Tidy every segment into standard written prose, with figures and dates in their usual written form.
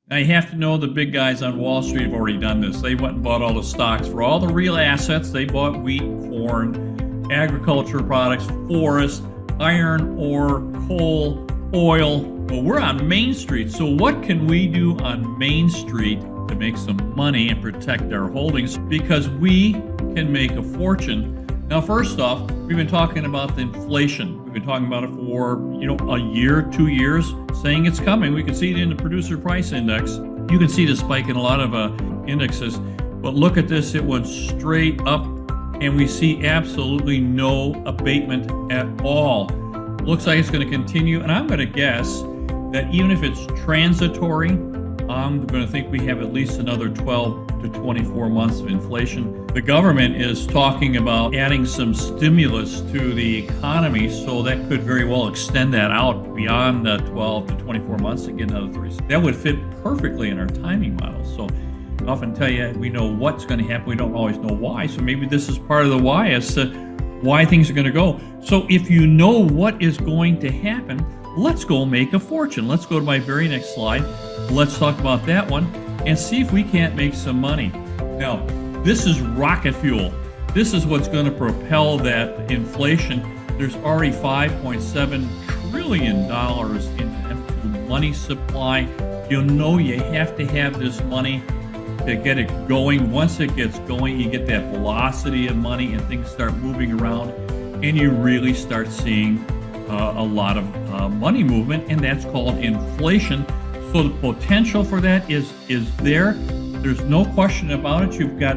Now you have to know the big guys on Wall Street have already done this. They went and bought all the stocks for all the real assets. They bought wheat, corn, agriculture products, forest, iron ore, coal, oil. Well, we're on Main Street. So what can we do on Main Street to make some money and protect our holdings? Because we can make a fortune. Now, first off, we've been talking about the inflation. We've been talking about it for, a year, 2 years, saying it's coming. We can see it in the producer price index. You can see the spike in a lot of indexes. But look at this. It went straight up, and we see absolutely no abatement at all. Looks like it's going to continue, and I'm going to guess that even if it's transitory, I'm going to think we have at least another 12 to 24 months of inflation. The government is talking about adding some stimulus to the economy, so that could very well extend that out beyond 12 to 24 months to get another 3. That would fit perfectly in our timing model. So I often tell you, we know what's going to happen. We don't always know why. So maybe this is part of the why as to why things are going to go. So if you know what is going to happen, let's go make a fortune. Let's go to my very next slide. Let's talk about that one and see if we can't make some money. Now, this is rocket fuel. This is what's going to propel that inflation. There's already $5.7 trillion in the money supply. You know you have to have this money to get it going. Once it gets going, you get that velocity of money and things start moving around, and you really start seeing a lot of money movement, and that's called inflation. So the potential for that is there. There's no question about it. You've got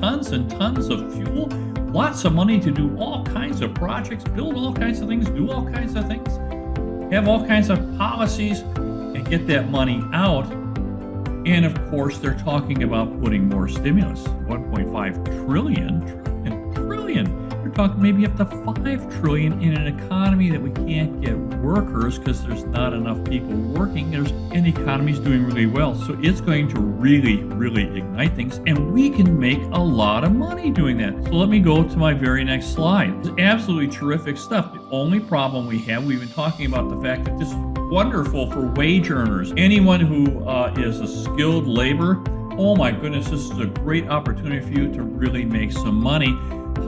tons and tons of fuel, lots of money to do all kinds of projects, build all kinds of things, do all kinds of things, have all kinds of policies, and get that money out. And of course, they're talking about putting more stimulus, 1.5 trillion. We're talking maybe up to 5 trillion in an economy that we can't get workers because there's not enough people working. And the economy's doing really well. So it's going to really, really ignite things. And we can make a lot of money doing that. So let me go to my very next slide. It's absolutely terrific stuff. The only problem we've been talking about the fact that this is wonderful for wage earners. Anyone who is a skilled labor, oh my goodness, this is a great opportunity for you to really make some money.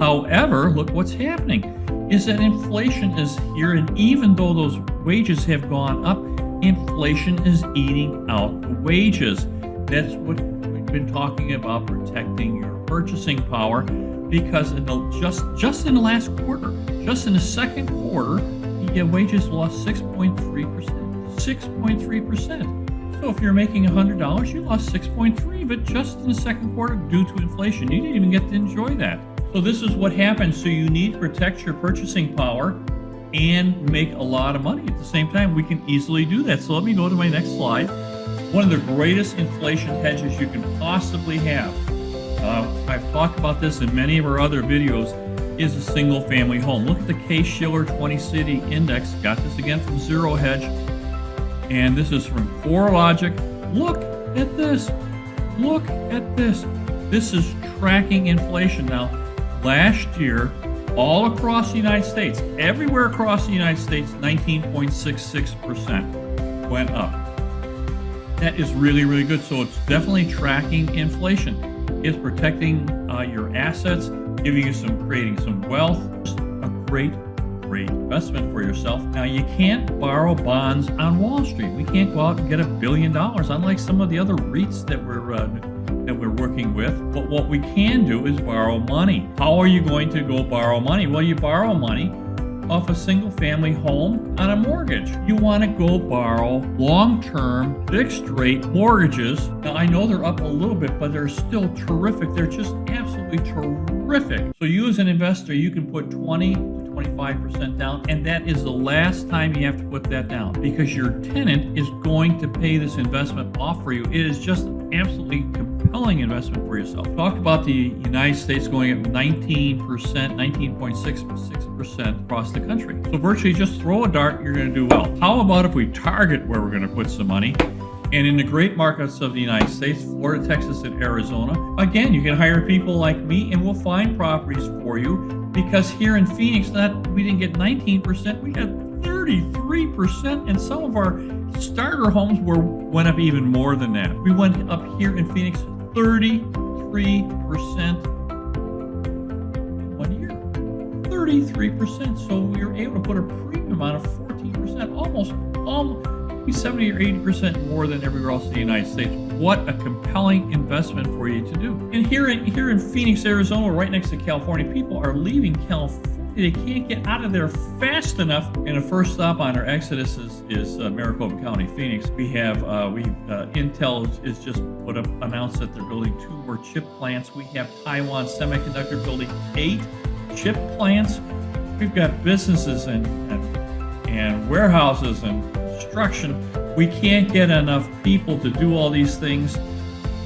However, look what's happening is that inflation is here, and even though those wages have gone up, inflation is eating out the wages. That's what we've been talking about, protecting your purchasing power, because just in the last quarter, just in the second quarter, the wages lost 6.3%. 6.3%. So if you're making $100, you lost 6.3, but just in the second quarter due to inflation. You didn't even get to enjoy that. So this is what happens. So you need to protect your purchasing power and make a lot of money at the same time. We can easily do that. So let me go to my next slide. One of the greatest inflation hedges you can possibly have, I've talked about this in many of our other videos, is a single family home. Look at the Case-Shiller 20 City Index. Got this again from Zero Hedge. And this is from CoreLogic. Look at this. Look at this. This is tracking inflation. Now, last year, all across the United States, everywhere across the United States, 19.66% went up. That is really, really good. So it's definitely tracking inflation. It's protecting your assets, creating some wealth. Just a great investment for yourself. Now, you can't borrow bonds on Wall Street. We can't go out and get $1 billion, unlike some of the other REITs that we're working with. But what we can do is borrow money. How are you going to go borrow money? Well, you borrow money off a single family home on a mortgage. You want to go borrow long-term fixed rate mortgages. Now, I know they're up a little bit, but they're still terrific. They're just absolutely terrific. So you as an investor, you can put 20 to 25% down, and that is the last time you have to put that down, because your tenant is going to pay this investment off for you. It is just absolutely compelling investment for yourself. Talk about the United States going up 19%, 19.66% across the country. So virtually just throw a dart, you're going to do well. How about if we target where we're going to put some money? And in the great markets of the United States, Florida, Texas, and Arizona, again, you can hire people like me and we'll find properties for you, because here in Phoenix, we didn't get 19%, we had 33%, and some of our Starter homes went up even more than that. We went up here in Phoenix 33% in 1 year. 33%. So we were able to put a premium on of 14%, almost 70 or 80% more than everywhere else in the United States. What a compelling investment for you to do. And here in Phoenix, Arizona, right next to California, people are leaving California. They can't get out of there fast enough. And the first stop on our exodus is Maricopa County, Phoenix. We have Intel is just announced that they're building 2 more chip plants. We have Taiwan Semiconductor building 8 chip plants. We've got businesses and warehouses and construction. We can't get enough people to do all these things.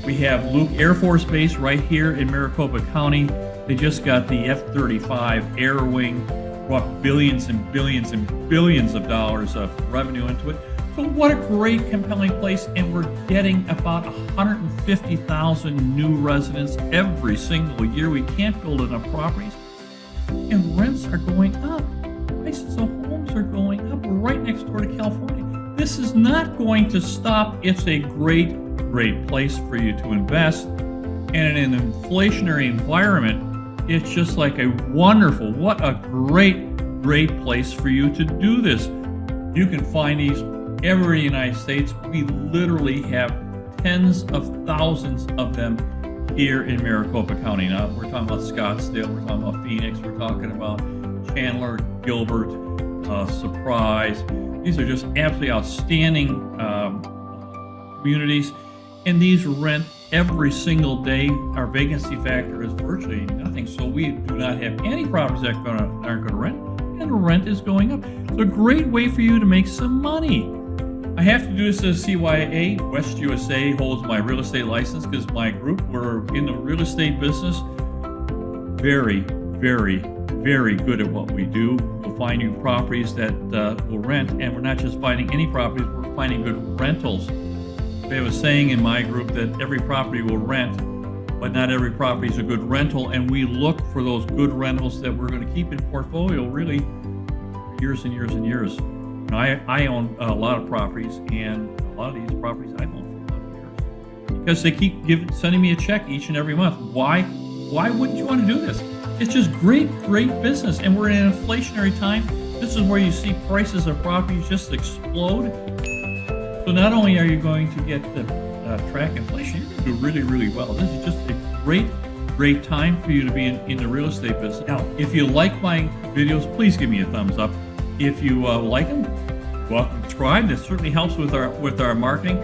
We have Luke Air Force Base right here in Maricopa County. They just got the F-35 Air Wing, brought billions and billions and billions of dollars of revenue into it. So what a great, compelling place. And we're getting about 150,000 new residents every single year. We can't build enough properties. And rents are going up. Prices of homes are going up. We're right next door to California. This is not going to stop. It's a great, great place for you to invest. And in an inflationary environment, it's just like a wonderful, what a great, great place for you to do this. You can find these everywhere in the United States. We literally have tens of thousands of them here in Maricopa County. Now, we're talking about Scottsdale, we're talking about Phoenix, we're talking about Chandler, Gilbert, Surprise. These are just absolutely outstanding communities, and these rent every single day. Our vacancy factor is virtually nothing, so we do not have any properties that aren't going to rent, and the rent is going up. It's a great way for you to make some money. I have to do this as CYA. West USA holds my real estate license because my group, we're in the real estate business. Very, very, very good at what we do. We'll find you properties that will rent, and we're not just finding any properties, we're finding good rentals. We have a saying in my group that every property will rent, but not every property is a good rental, and we look for those good rentals that we're going to keep in portfolio really years and years and years. I own a lot of properties, and a lot of these properties I've owned for a lot of years because they keep sending me a check each and every month. Why wouldn't you want to do this? It's just great, great business, and we're in an inflationary time. This is where you see prices of properties just explode. So not only are you going to get the track inflation, you're going to do really, really well. This is just a great, great time for you to be in the real estate business. Now, if you like my videos, please give me a thumbs up. If you like them, welcome to subscribe. That certainly helps with our marketing.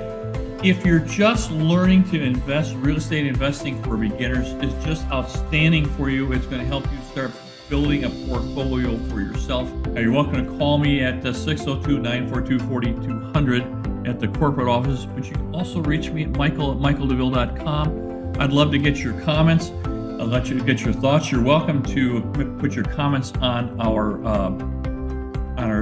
If you're just learning to invest, real estate investing for beginners is just outstanding for you. It's going to help you start building a portfolio for yourself. Now, you're welcome to call me at 602-942-4200 at the corporate office, but you can also reach me at michael@michaeldouville.com. I'd love to get your comments. I'll let you get your thoughts. You're welcome to put your comments on our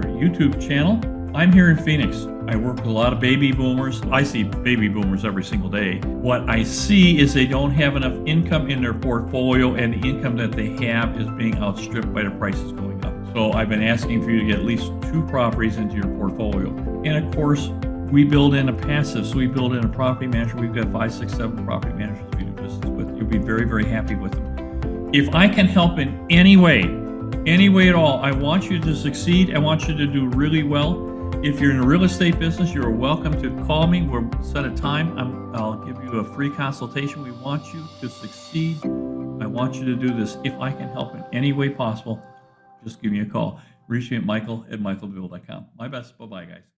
YouTube channel. I'm here in Phoenix. I work with a lot of baby boomers. I see baby boomers every single day. What I see is they don't have enough income in their portfolio, and the income that they have is being outstripped by the prices going up. So I've been asking for you to get at least 2 properties into your portfolio. And of course, we build in a passive, so we build in a property manager. We've got 5, 6, 7 property managers we do business with. You'll be very, very happy with them. If I can help in any way at all, I want you to succeed. I want you to do really well. If you're in a real estate business, you're welcome to call me. We'll set a time. I'll give you a free consultation. We want you to succeed. I want you to do this. If I can help in any way possible, just give me a call. Reach me at michael@michaeldouville.com. My best. Bye-bye, guys.